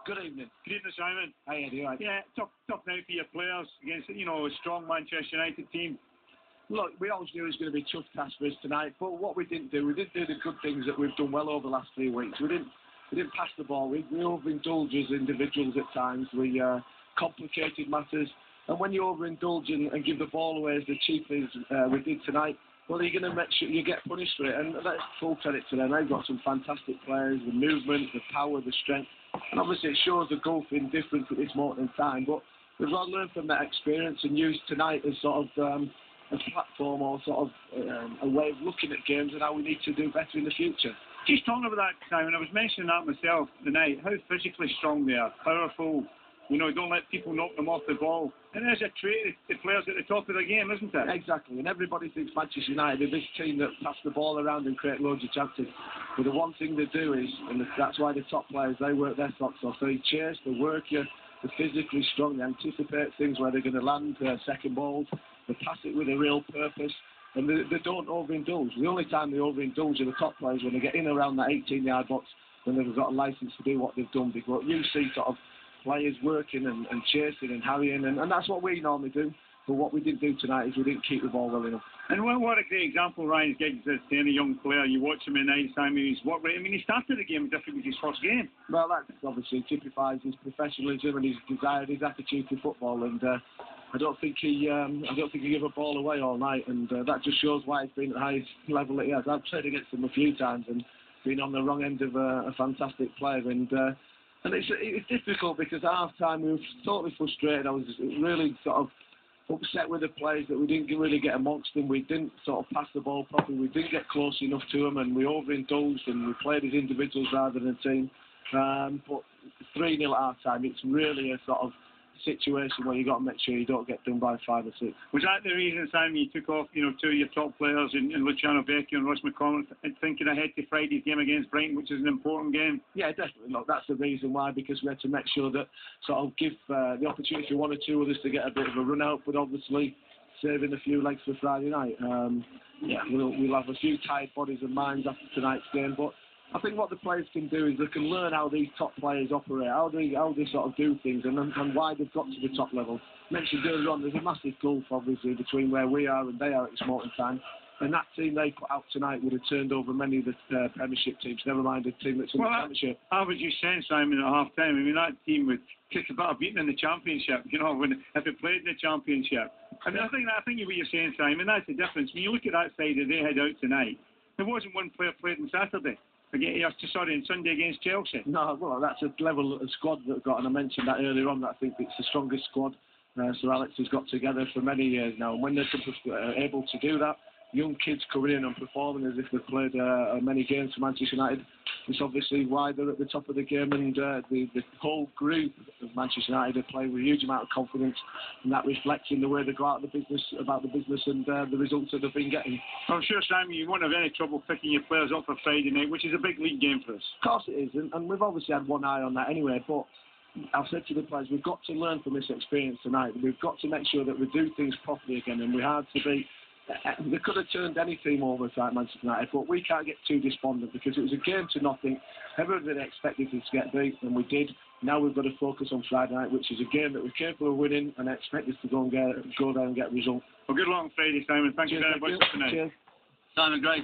Good evening. Good evening, Simon. Hi, Eddie. Right. Yeah, tough night for your players against, a strong Manchester United team. Look, we always knew it was going to be a tough task for us tonight, but what we didn't do the good things that we've done well over the last 3 weeks. We didn't pass the ball. We overindulged as individuals at times. We complicated matters, and when you overindulge and give the ball away as cheaply as we did tonight, well, you're going to make sure you get punished for it, and that's full credit to them. They've got some fantastic players, the movement, the power, the strength, and obviously it shows a gulfing difference at this moment in time, but we've got to learn from that experience and use tonight as sort of a platform or sort of a way of looking at games and how we need to do better in the future. Just talking about that, Simon, I was mentioning that myself tonight, how physically strong they are, powerful, don't let people knock them off the ball. And there's a trait of the players at the top of the game, isn't it? Exactly, and everybody thinks Manchester United are this team that pass the ball around and create loads of chances. But the one thing they do is, and that's why the top players, they work their socks off. They chase, they work you, they're physically strong, they anticipate things where they're going to land second balls, they pass it with a real purpose, and they don't overindulge. The only time they overindulge are the top players when they get in around that 18-yard box, when they've got a licence to do what they've done before. You see sort of players working and chasing and harrying, and that's what we normally do. But what we didn't do tonight is we didn't keep the ball well enough. And what a great example Ryan Giggs is to any young player. You watch him in night, Simon, he's work rate. I mean, he started the game different with his first game. Well, that obviously typifies his professionalism and his desire, his attitude to football. And I don't think he gave a ball away all night, and that just shows why he's been at the highest level that he has. I've played against him a few times and been on the wrong end of a fantastic player. And it's difficult because at half-time we were totally frustrated. I was really sort of upset with the players that we didn't really get amongst them. We didn't sort of pass the ball properly. We didn't get close enough to them, and we overindulged and we played as individuals rather than a team. But 3-0 at half-time, it's really a sort of situation where you've got to make sure you don't get done by 5 or 6. Was that the reason, Simon, you took off, 2 of your top players in Luciano Vecchio and Ross McConnell, thinking ahead to Friday's game against Brighton, which is an important game? Yeah, definitely. Look, that's the reason why, because we had to make sure that sort of give the opportunity for 1 or 2 others to get a bit of a run out, but obviously saving a few legs for Friday night. We'll have a few tired bodies and minds after tonight's game, but I think what the players can do is they can learn how these top players operate, how they sort of do things, and why they've got to the top level. Mentioned earlier on, there's a massive gulf, obviously, between where we are and they are at this moment in time. And that team they put out tonight would have turned over many of the Premiership teams, never mind a team that's in the Championship. I was just saying, Simon, at half-time, I mean, that team would kick a bit of beating in the Championship, if it played in the Championship. I mean, I think what you're saying, Simon, that's the difference. When you look at that side that they had out tonight, there wasn't one player played on Saturday. On Sunday against Chelsea. No, well, that's a level of squad that we've got, and I mentioned that earlier on, that I think it's the strongest squad Sir Alex has got together for many years now. And when they're able to do that, young kids coming in and performing as if they've played many games for Manchester United, it's obviously why they're at the top of the game, and the whole group of Manchester United are playing with a huge amount of confidence, and that reflects in the way they go out about the business and the results that they've been getting. I'm sure, Simon, you won't have any trouble picking your players up for Friday night, which is a big league game for us. Of course it is, and we've obviously had one eye on that anyway, but I've said to the players, we've got to learn from this experience tonight. We've got to make sure that we do things properly again, and we have to be. They could have turned any team over like Manchester United, but we can't get too despondent because it was a game to nothing. Everybody expected us to get beat, and we did. Now we've got to focus on Friday night, which is a game that we're capable of winning, and I expect us to go there and get a result. Well, good luck on Friday, Simon. Thank you very much for tonight. Cheers. Simon Grayson.